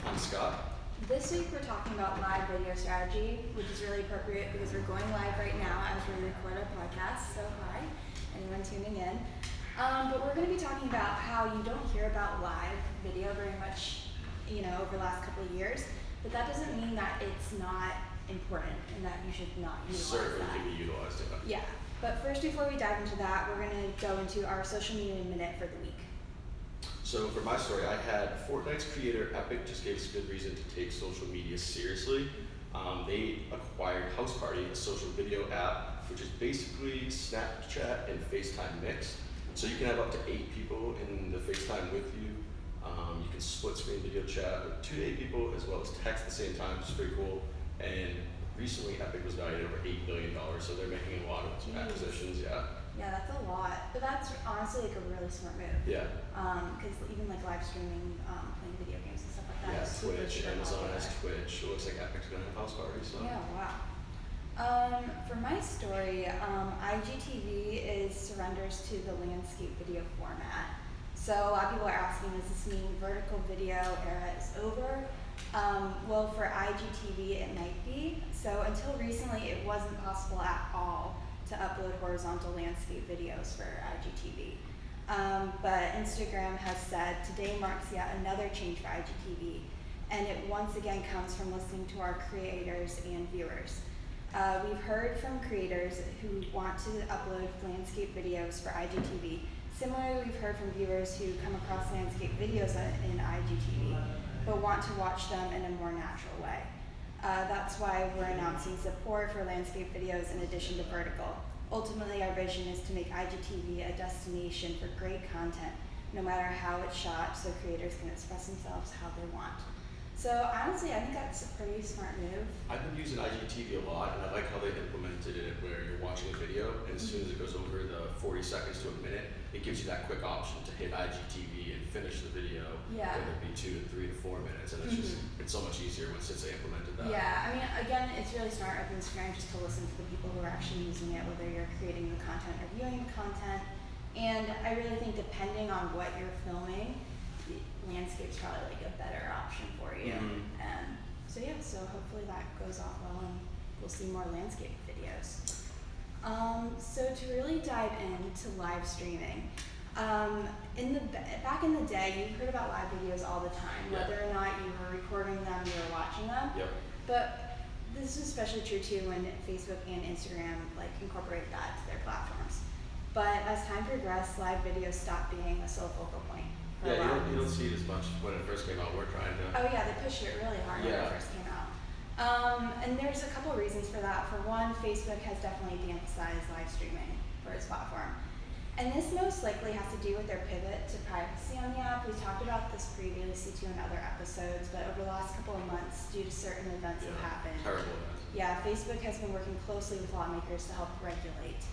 I'm Scott. This week we're talking about live video strategy, which is really appropriate because we're going live right now as we record our podcast. So hi, anyone tuning in. But we're going to be talking about how you don't hear about live video very much, over the last couple of years. But that doesn't mean that it's not important and that you should not utilize Certainly that. can be utilized. Yeah. But first, before we dive into that, we're going to go into our social media minute for the week. So for my story, I had Fortnite's creator Epic just gave us a good reason to take social media seriously. They acquired House Party, a social video app, which is basically Snapchat and FaceTime mixed. So you can have up to 8 people in the FaceTime with you. You can split screen video chat with 2 to 8 people as well as text at the same time, which is pretty cool. And recently Epic was valued at over $8 billion, so they're making a lot of acquisitions, Yeah, that's a lot. But that's honestly like a really smart move. Yeah. Because even like live streaming, playing video games and stuff like that. Yeah, is super, Twitch, super Amazon popular. has Twitch. It looks like Epic's gonna have House Party, so. Yeah, wow. For my story, IGTV surrenders to the landscape video format. So a lot of people are asking, does this mean vertical video era is over? Well, for IGTV, it might be. So until recently, it wasn't possible at all to upload horizontal landscape videos for IGTV. But Instagram has said today marks yet another change for IGTV, and it once again comes from listening to our creators and viewers. We've heard from creators who want to upload landscape videos for IGTV. Similarly, we've heard from viewers who come across landscape videos in IGTV, but want to watch them in a more natural way. That's why we're announcing support for landscape videos in addition to vertical. Ultimately, our vision is to make IGTV a destination for great content, no matter how it's shot, so creators can express themselves how they want. So honestly, I think that's a pretty smart move. I've been using IGTV a lot, and I like how they implemented it where you're watching a video, and as soon as it goes over the 40 seconds to a minute, it gives you that quick option to hit IGTV and finish the video, Yeah. whether it be 2 to 3 to 4 minutes, and it's so much easier since they implemented that. Yeah, I mean, again, it's really smart of Instagram just to listen to the people who are actually using it, whether you're creating the content or viewing the content. And I really think depending on what you're filming, landscape's probably like a better option for you. And so hopefully that goes off well and we'll see more landscape videos. So to really dive into live streaming, back in the day, you've heard about live videos all the time, Yeah. whether or not you were recording them, you were watching them. Yep. But this is especially true too when Facebook and Instagram incorporate that to their platforms. But as time progressed, live videos stopped being a sole focal point. For a Yeah, lot of you don't reasons. see it as much when it first came out. We're trying to. Oh yeah, they pushed it really hard when Yeah. it first came out. And there's a couple of reasons for that. For one, Facebook has definitely de-emphasized live streaming for its platform. And this most likely has to do with their pivot to privacy on the app. We talked about this previously too in other episodes, but over the last couple of months, due to certain events that happened, Terrible events. yeah, Facebook has been working closely with lawmakers to help regulate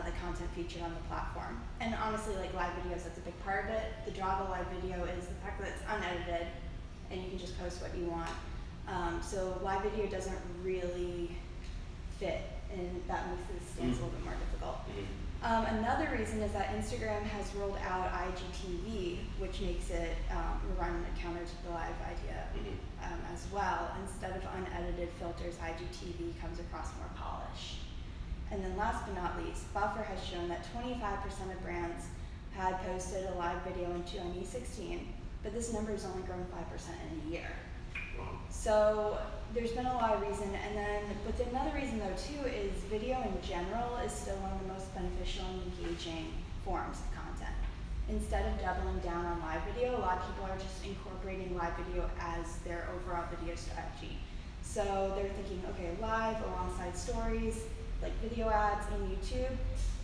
the content featured on the platform. And honestly, live videos, that's a big part of it. The draw of a live video is the fact that it's unedited and you can just post what you want. So live video doesn't really fit, and that makes the stance a little bit more difficult. Another reason is that Instagram has rolled out IGTV, which makes it run counter to the live idea as well. Instead of unedited filters, IGTV comes across more polished. And then last but not least, Buffer has shown that 25% of brands had posted a live video in 2016, but this number has only grown 5% in a year. Wow. So there's been a lot of reason, but another reason though too is video in general is still one of the most beneficial and engaging forms of content. Instead of doubling down on live video, a lot of people are just incorporating live video as their overall video strategy. So they're thinking, okay, live alongside stories, like video ads in YouTube,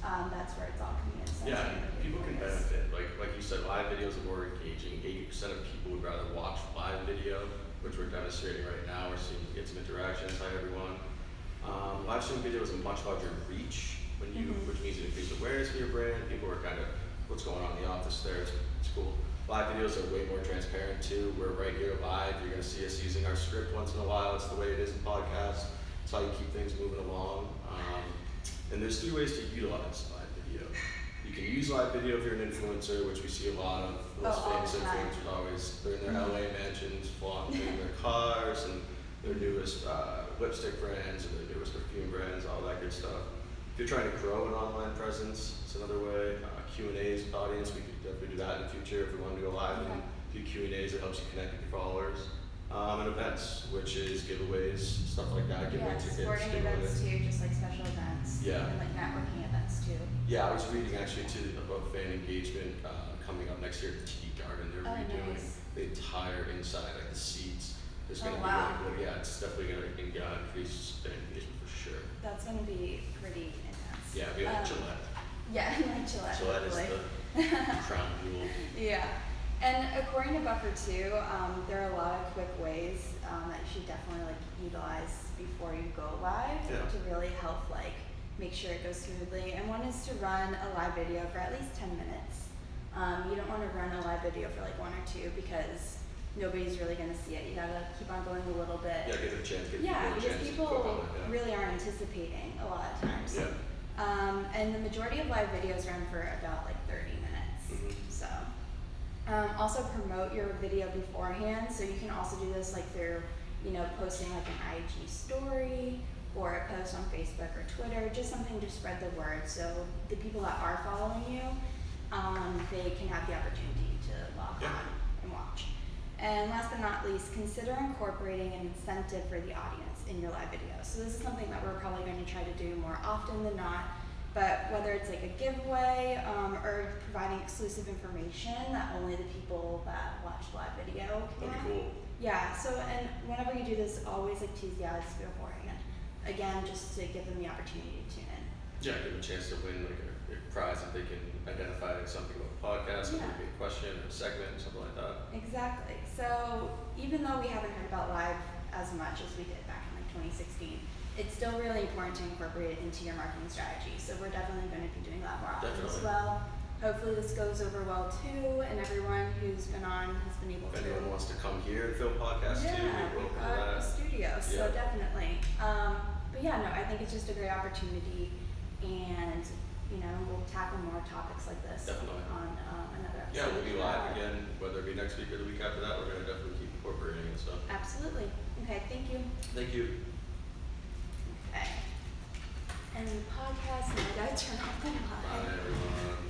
that's where it's all coming in. So Yeah, people can benefit. Like you said, live videos are more engaging. 80% of people would rather watch live video, which we're demonstrating right now. We're seeing get some interactions. Hi everyone. Live stream video is a much larger reach which means it increases awareness for your brand. People are kind of what's going on in the office there. It's cool. Live videos are way more transparent too. We're right here live. You're gonna see us using our script once in a while. It's the way it is in podcasts. It's how you keep things moving along. And there's 3 ways to utilize live video. You can use live video if you're an influencer, which we see a lot of. Those all famous the time. influencers always, they're in their LA mansions, flaunting their cars and their newest lipstick brands and their newest perfume brands, all that good stuff. If you're trying to grow an online presence, it's another way. Q&As with audience, we could definitely do that in the future if we wanted to go live and do Q&As. It helps you connect with your followers. And events, which is giveaways, stuff like that, give away tickets, sporting events too, just like special events. Yeah. And like networking events too. Yeah, I was reading actually too about fan engagement coming up next year at the TD Garden. They're redoing the entire inside, like the seats. There's going to be like, yeah, it's definitely going to increase fan engagement for sure. That's going to be pretty intense. Yeah, it'll be like Gillette. Yeah, like Gillette. Gillette is the crown jewel. Yeah. And according to Buffer 2, there are a lot of quick ways that you should definitely like utilize before you go live to really help like make sure it goes smoothly. And one is to run a live video for at least 10 minutes. You don't want to run a live video for like 1 or 2 because nobody's really going to see it. You gotta keep on going a little bit. Yeah, give it a chance. Because people really aren't anticipating a lot of times. Yeah. And the majority of live videos run for about like 30 minutes. So. Also promote your video beforehand, so you can also do this like through, posting like an IG story or a post on Facebook or Twitter, just something to spread the word so the people that are following you, they can have the opportunity to log on and watch. And last but not least, consider incorporating an incentive for the audience in your live video. So this is something that we're probably going to try to do more often than not. But whether it's like a giveaway or providing exclusive information that only the people that watch the live video can. That'd be cool. Yeah, so and whenever you do this, always like tease the audience beforehand. Again, just to give them the opportunity to tune in. Yeah, give them a chance to win like a prize if they can identify like, something about the podcast, or maybe a question or a segment or something like that. Exactly. So even though we haven't heard about live as much as we did back in like 2016, it's still really important to incorporate it into your marketing strategy. So we're definitely going to be doing that more often as well. Hopefully this goes over well too, and everyone who's been on has been able to. If anyone wants to come here and film podcasts too, we've got a studio, so definitely. But yeah, no, I think it's just a great opportunity, and we'll tackle more topics like this on another episode. Yeah, we'll be live again, whether it be next week or the week after that. We're going to definitely keep incorporating it. So. Absolutely. Okay, thank you. Thank you. Okay. And the podcast, and I gotta turn off the light. Bye everyone.